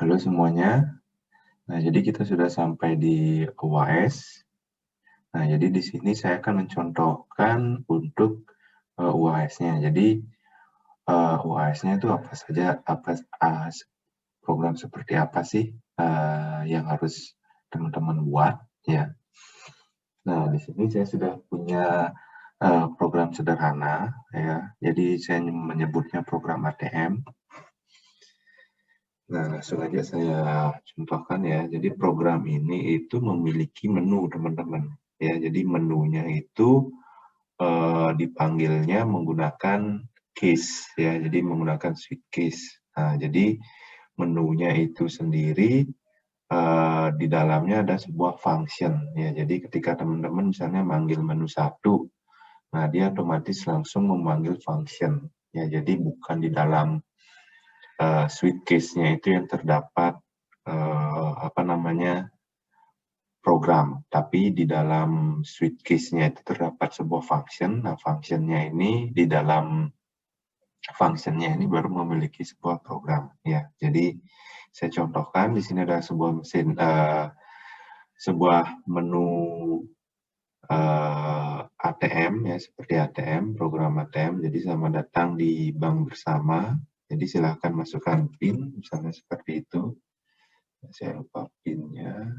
Halo semuanya. Nah, jadi kita sudah sampai di UAS. Nah, jadi di sini saya akan mencontohkan untuk UAS-nya. Jadi UAS-nya itu apa saja, program seperti apa sih yang harus teman-teman buat ya. Nah, di sini saya sudah punya program sederhana ya. Jadi saya menyebutnya program ATM. Nah, langsung aja saya contohkan ya. Jadi program ini itu memiliki menu, teman-teman. Ya, jadi menunya itu dipanggilnya menggunakan case ya. Jadi menggunakan switch case. Nah, jadi menunya itu sendiri di dalamnya ada sebuah function ya. Jadi ketika teman-teman misalnya manggil menu 1, nah dia otomatis langsung memanggil function ya. Jadi bukan di dalam switch case-nya itu yang terdapat program, tapi di dalam switch case-nya itu terdapat sebuah function. Nah, function-nya ini di dalam function-nya ini baru memiliki sebuah program ya. Jadi saya contohkan di sini ada sebuah menu ATM ya, seperti ATM, program ATM. Jadi selamat datang di Bank Bersama. Jadi silahkan masukkan PIN, misalnya seperti itu. Saya lupa PIN-nya.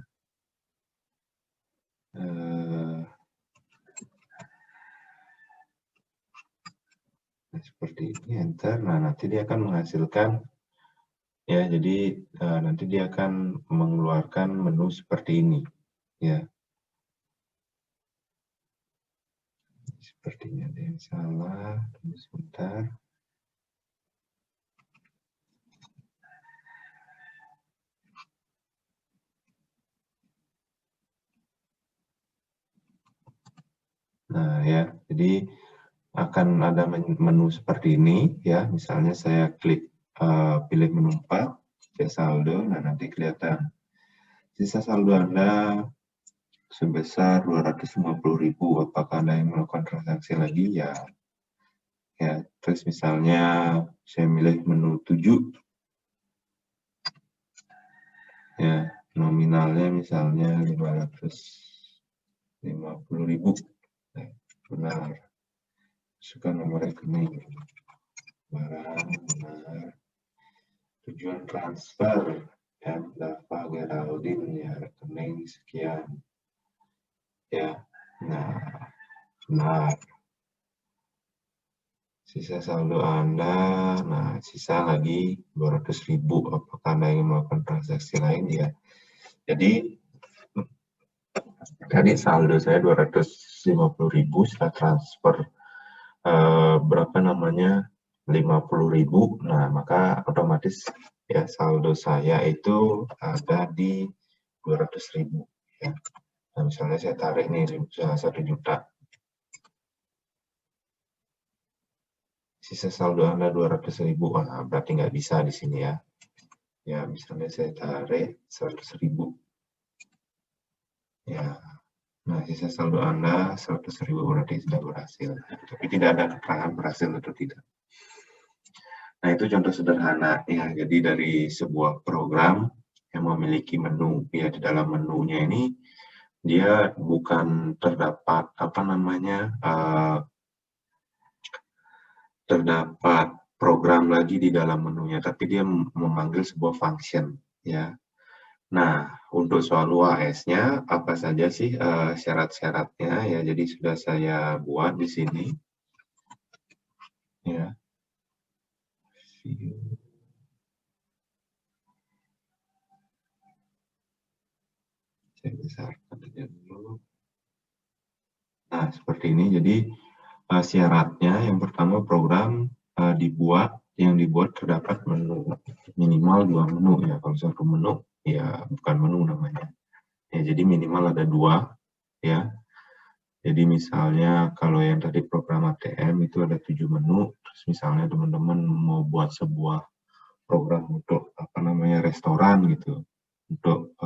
Nah, seperti ini, enter. Nah, nanti dia akan menghasilkan ya, jadi nanti dia akan mengeluarkan menu seperti ini ya. Sepertinya ada yang salah. Tunggu sebentar. Nah ya, jadi akan ada menu seperti ini ya. Misalnya saya klik pilih menu 4, cek saldo. Nah, nanti kelihatan sisa saldo Anda sebesar 250.000. Apakah Anda yang melakukan transaksi lagi? Ya. Ya, terus misalnya saya milih menu 7. Ya, nominalnya misalnya 550.000. Nah, benar. Masukkan nomor rekening. Benar. Tujuan transfer M. Dava Geraldine ya, rekening sekian. Ya, nah, benar. Sisa saldo Anda, nah sisa lagi 200.000. Apakah Anda ingin melakukan transaksi lain ya? Jadi tadi saldo saya 250.000, setelah transfer berapa namanya 50.000. Nah, maka otomatis ya saldo saya itu ada di 200.000 ya. Nah, misalnya saya tarik nih 1 juta. Sisa saldo Anda 200.000. Nah, berarti nggak bisa di sini ya. Ya, misalnya saya tarik 100.000. Ya. Nah, sisa saldo Anda 100.000 berarti sudah berhasil. Tapi tidak ada keterangan berhasil atau tidak. Nah, itu contoh sederhana ya. Jadi dari sebuah program yang memiliki menu ya, di dalam menunya ini dia bukan terdapat terdapat program lagi di dalam menunya, tapi dia memanggil sebuah function ya. Nah, untuk soal UAS-nya apa saja sih syarat-syaratnya ya. Jadi sudah saya buat di sini ya. Saya besarkan aja dulu. Nah, seperti ini. Jadi syaratnya yang pertama program yang dibuat terdapat menu minimal 2 menu ya. Kalau satu menu ya bukan menu namanya. Ya, jadi minimal ada 2 ya. Jadi misalnya kalau yang tadi program ATM itu ada 7 menu. Terus misalnya teman-teman mau buat sebuah program untuk restoran gitu, untuk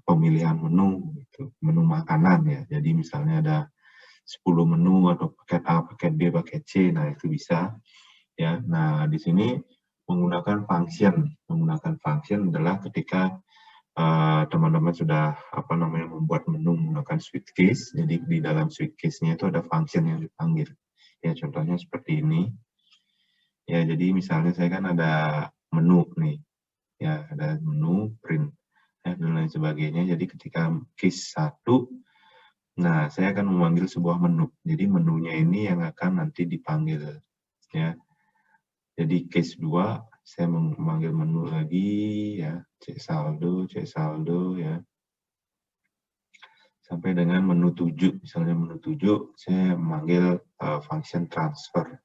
pemilihan menu gitu, menu makanan ya. Jadi misalnya ada 10 menu atau paket A, paket B, paket C. Nah, itu bisa ya. Nah, di sini menggunakan function. Menggunakan function adalah ketika teman-teman sudah membuat menu menggunakan switch case. Jadi di dalam switch case-nya itu ada function yang dipanggil. Ya contohnya seperti ini. Ya jadi misalnya saya kan ada menu nih. Ya ada menu print dan lain sebagainya. Jadi ketika case 1, nah saya akan memanggil sebuah menu. Jadi menunya ini yang akan nanti dipanggil. Ya. Jadi case 2 saya memanggil menu lagi ya, cek saldo ya. Sampai dengan menu 7, misalnya menu 7 saya memanggil function transfer.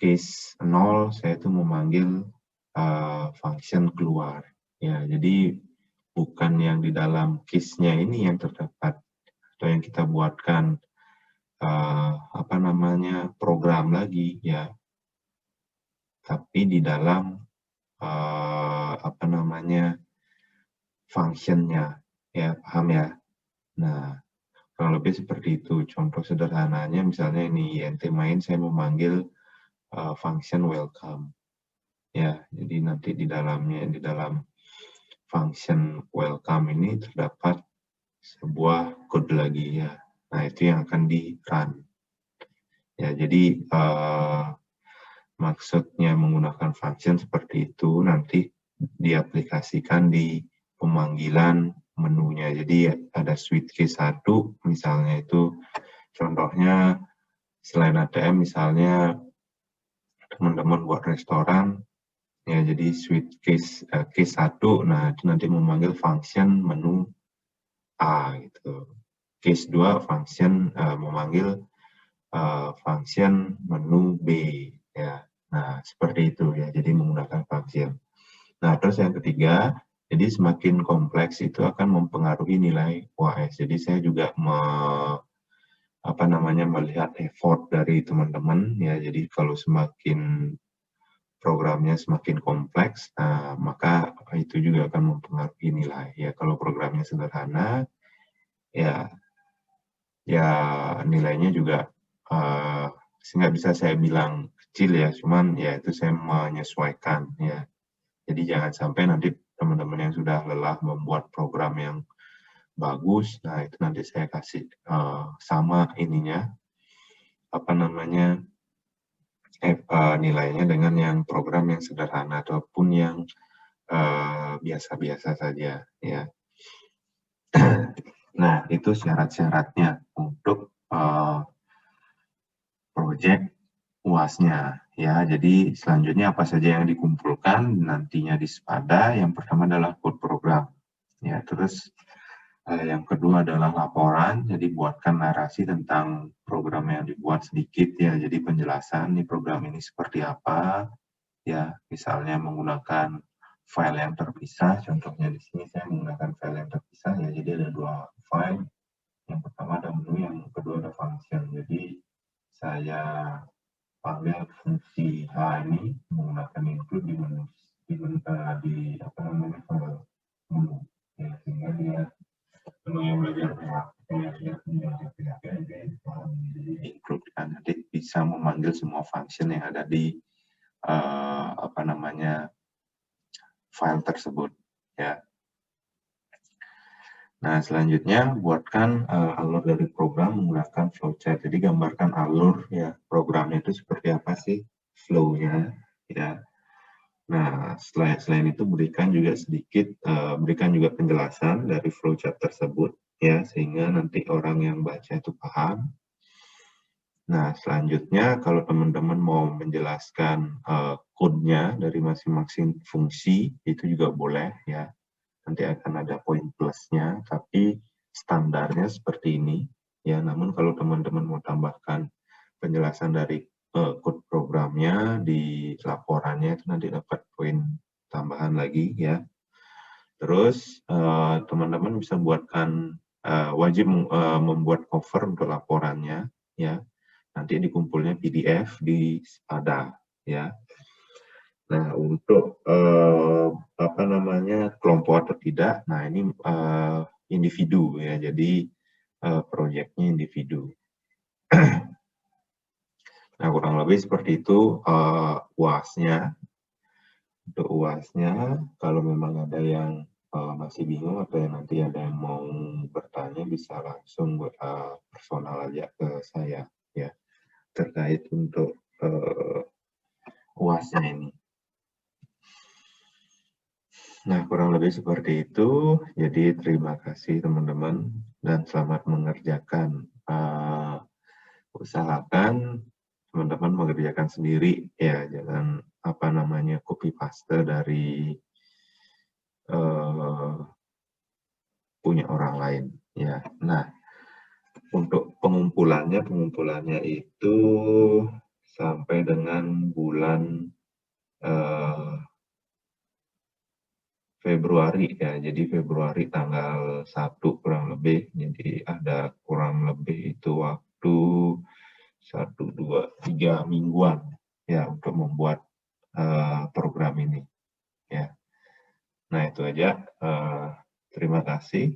Case 0 saya itu memanggil function keluar. Ya, jadi bukan yang di dalam case-nya ini yang terdapat atau yang kita buatkan program lagi ya. Tapi di dalam function-nya ya, paham ya. Nah, kurang lebih seperti itu. Contoh sederhananya misalnya ini INT main saya memanggil function welcome. Ya, jadi nanti di dalam function welcome ini terdapat sebuah code lagi ya. Nah, itu yang akan di-run. Ya, jadi maksudnya menggunakan function seperti itu nanti diaplikasikan di pemanggilan menunya. Jadi ada switch case 1 misalnya itu contohnya selain ATM misalnya teman-teman buat restoran ya, jadi switch case 1 nah itu nanti memanggil function menu A gitu. Case 2 function memanggil function menu B ya. Nah, seperti itu ya. Jadi menggunakan function. Nah, terus yang ketiga, jadi semakin kompleks itu akan mempengaruhi nilai UAS. Jadi saya juga melihat effort dari teman-teman ya. Jadi kalau semakin programnya semakin kompleks, nah, maka itu juga akan mempengaruhi nilai. Ya, kalau programnya sederhana, ya nilainya juga nggak bisa saya bilang kecil ya, cuman ya itu saya menyesuaikan ya. Jadi jangan sampai nanti teman-teman yang sudah lelah membuat program yang bagus, nah itu nanti saya kasih sama ininya nilainya dengan yang program yang sederhana ataupun yang biasa-biasa saja ya. Nah itu syarat-syaratnya untuk project UAS-nya ya. Jadi selanjutnya apa saja yang dikumpulkan nantinya di SPADA. Yang pertama adalah code program ya, terus yang kedua adalah laporan. Jadi buatkan narasi tentang program yang dibuat sedikit ya. Jadi penjelasan di program ini seperti apa ya, misalnya menggunakan file yang terpisah. Contohnya di sini saya menggunakan file yang terpisah ya. Jadi ada 2 file. Yang pertama ada menu, yang kedua ada function. Jadi saya panggil fungsi H ini menggunakan include di menu file menu ya, sehingga dia menu yang belajar include kan nanti bisa memanggil semua function yang ada di file tersebut ya. Nah, selanjutnya buatkan alur dari program menggunakan flowchart. Jadi gambarkan alur ya programnya itu seperti apa sih flow-nya ya. Nah, selain itu berikan juga penjelasan dari flowchart tersebut ya, sehingga nanti orang yang baca itu paham. Nah, selanjutnya kalau teman-teman mau menjelaskan code-nya dari masing-masing fungsi itu juga boleh ya. Nanti akan ada poin plusnya, tapi standarnya seperti ini ya. Namun kalau teman-teman mau tambahkan penjelasan dari code programnya di laporannya itu nanti dapat poin tambahan lagi ya. Terus teman-teman bisa wajib membuat cover untuk laporannya ya. Nanti dikumpulnya PDF di SPADA ya. Nah, untuk kelompok atau tidak, nah ini individu ya, jadi proyeknya individu. Nah, kurang lebih seperti itu UAS-nya. Untuk UAS-nya, kalau memang ada yang masih bingung atau yang nanti ada yang mau bertanya, bisa langsung personal aja ke saya ya, terkait untuk UAS-nya ini. Nah, kurang lebih seperti itu. Jadi terima kasih teman-teman dan selamat mengerjakan. Usahakan teman-teman mengerjakan sendiri ya, jangan copy paste dari punya orang lain ya. Nah, untuk pengumpulannya itu sampai dengan bulan Februari ya. Jadi Februari tanggal 1 kurang lebih. Jadi ada kurang lebih itu waktu 1, 2, 3 mingguan ya untuk membuat program ini ya. Nah, itu aja. Terima kasih.